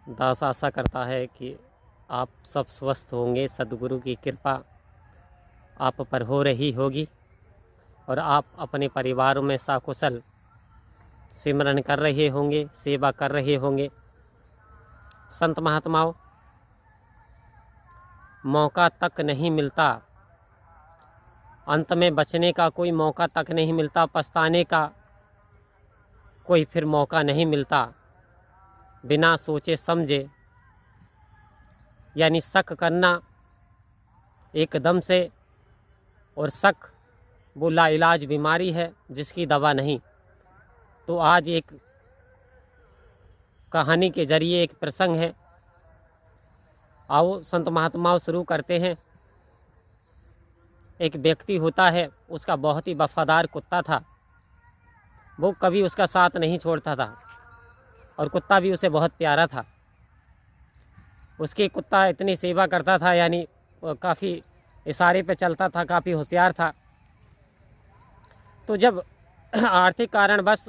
दास आशा करता है कि आप सब स्वस्थ होंगे। सद्गुरु की कृपा आप पर हो रही होगी और आप अपने परिवारों में सकुशल सिमरन कर रहे होंगे, सेवा कर रहे होंगे। संत महात्माओं, मौका तक नहीं मिलता, अंत में बचने का कोई मौका तक नहीं मिलता, पछताने का कोई फिर मौका नहीं मिलता। बिना सोचे समझे यानी शक करना एकदम से, और शक वो लाइलाज बीमारी है जिसकी दवा नहीं। तो आज एक कहानी के जरिए एक प्रसंग है, आओ संत महात्माओं शुरू करते हैं। एक व्यक्ति होता है, उसका बहुत ही वफादार कुत्ता था। वो कभी उसका साथ नहीं छोड़ता था और कुत्ता भी उसे बहुत प्यारा था। उसके कुत्ता इतनी सेवा करता था, यानी काफ़ी इशारे पे चलता था, काफ़ी होशियार था। तो जब आर्थिक कारणवश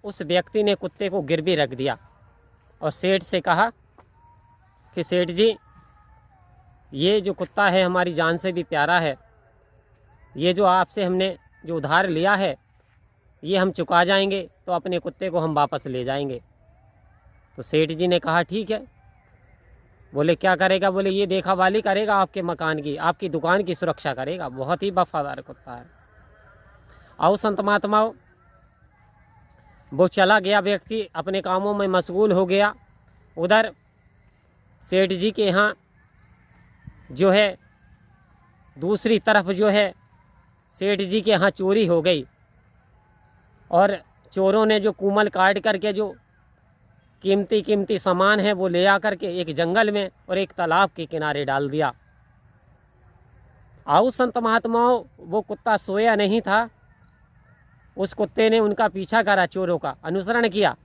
उस व्यक्ति ने कुत्ते को गिरवी रख दिया और सेठ से कहा कि सेठ जी, ये जो कुत्ता है हमारी जान से भी प्यारा है, ये जो आपसे हमने जो उधार लिया है ये हम चुका जाएंगे तो अपने कुत्ते को हम वापस ले जाएंगे। तो सेठ जी ने कहा ठीक है। बोले क्या करेगा? बोले ये देखा वाली करेगा, आपके मकान की, आपकी दुकान की सुरक्षा करेगा। बहुत ही वफादार कुत्ता है। आओ संत महात्माओं, वो चला गया, व्यक्ति अपने कामों में मशगूल हो गया। उधर सेठ जी के यहाँ जो है, दूसरी तरफ जो है, सेठ जी के यहाँ चोरी हो गई और चोरों ने जो कूमल काट करके जो कीमती सामान है वो ले आकर के एक जंगल में और एक तालाब के किनारे डाल दिया। आओ संत महात्माओं, वो कुत्ता सोया नहीं था। उस कुत्ते ने उनका पीछा करा, चोरों का अनुसरण किया,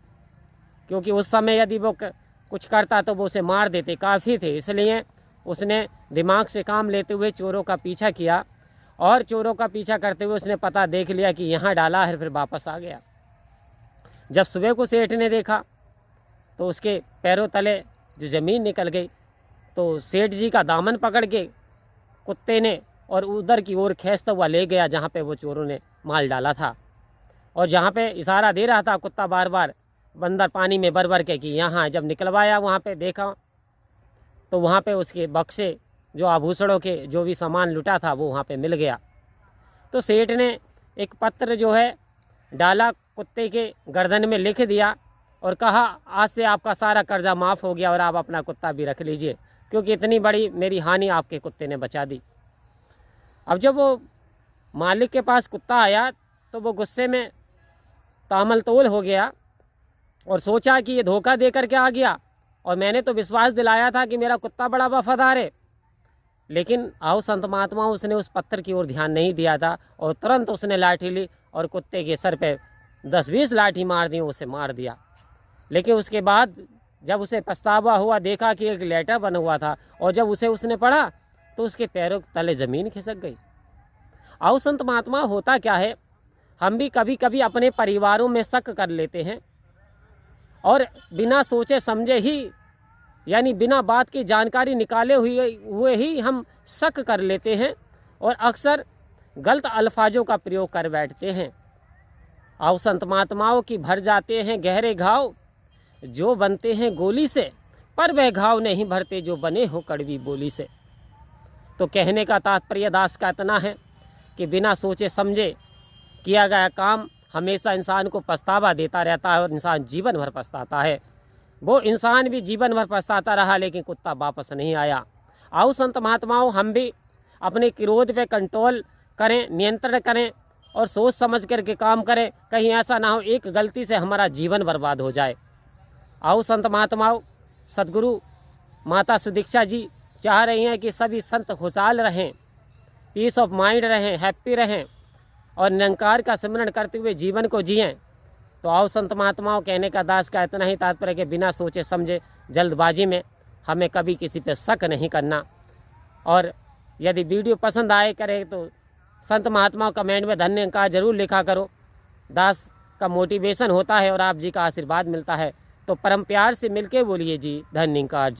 क्योंकि उस समय यदि वो कुछ करता तो वो उसे मार देते, काफ़ी थे। इसलिए उसने दिमाग से काम लेते हुए चोरों का पीछा किया और चोरों का पीछा करते हुए उसने पता देख लिया कि यहाँ डाला है, फिर वापस आ गया। जब सुबह को सेठ ने देखा तो उसके पैरों तले जो ज़मीन निकल गई, तो सेठ जी का दामन पकड़ के कुत्ते ने और उधर की ओर खींचता हुआ ले गया जहाँ पे वो चोरों ने माल डाला था। और जहाँ पे इशारा दे रहा था कुत्ता बार बार बंदर पानी में भर के कि यहाँ, जब निकलवाया वहाँ पे देखा तो वहाँ पे उसके बक्से जो आभूषणों के जो भी सामान लुटा था वो वहाँ पे मिल गया। तो सेठ ने एक पत्र जो है डाला, कुत्ते के गर्दन में लिख दिया और कहा आज से आपका सारा कर्जा माफ़ हो गया और आप अपना कुत्ता भी रख लीजिए, क्योंकि इतनी बड़ी मेरी हानि आपके कुत्ते ने बचा दी। अब जब वो मालिक के पास कुत्ता आया तो वो गुस्से में तामल तोल हो गया और सोचा कि ये धोखा दे करके आ गया और मैंने तो विश्वास दिलाया था कि मेरा कुत्ता बड़ा वफादार है। लेकिन आओ संत महात्मा, उसने उस पत्थर की ओर ध्यान नहीं दिया था और तुरंत उसने लाठी ली और कुत्ते के सर पे 10-20 लाठी मार दी, उसे मार दिया। लेकिन उसके बाद जब उसे पछतावा हुआ, देखा कि एक लेटर बना हुआ था और जब उसे उसने पढ़ा तो उसके पैरों तले ज़मीन खिसक गई। आओ संत महात्मा, होता क्या है, हम भी कभी कभी अपने परिवारों में शक कर लेते हैं और बिना सोचे समझे ही, यानी बिना बात की जानकारी निकाले हुए ही हम शक कर लेते हैं और अक्सर गलत अल्फाजों का प्रयोग कर बैठते हैं। आओ संत महात्माओं की भर जाते हैं गहरे घाव जो बनते हैं गोली से, पर वह घाव नहीं भरते जो बने हो कड़वी बोली से। तो कहने का तात्पर्य दास का इतना है कि बिना सोचे समझे किया गया काम हमेशा इंसान को पछतावा देता रहता है और इंसान जीवन भर पछताता है। वो इंसान भी जीवन भर पछताता रहा, लेकिन कुत्ता वापस नहीं आया। आओ संत महात्माओं, हम भी अपने क्रोध पे कंट्रोल करें, नियंत्रण करें और सोच समझ करके काम करें। कहीं ऐसा ना हो एक गलती से हमारा जीवन बर्बाद हो जाए। आओ संत महात्माओं, सद्गुरु माता सुदीक्षा जी चाह रही हैं कि सभी संत खुशहाल रहें, पीस ऑफ माइंड रहें, हैप्पी रहें और निरंकार का सिमरन करते हुए जीवन को जिएं। तो आओ संत महात्माओं, कहने का दास का इतना ही तात्पर्य कि बिना सोचे समझे जल्दबाजी में हमें कभी किसी पे शक नहीं करना। और यदि वीडियो पसंद आए करे तो संत महात्माओं कमेंट में धन्यवाद ज़रूर लिखा करो। दास का मोटिवेशन होता है और आप जी का आशीर्वाद मिलता है। तो परम प्यार से मिलके बोलिए जी धन्यवाद।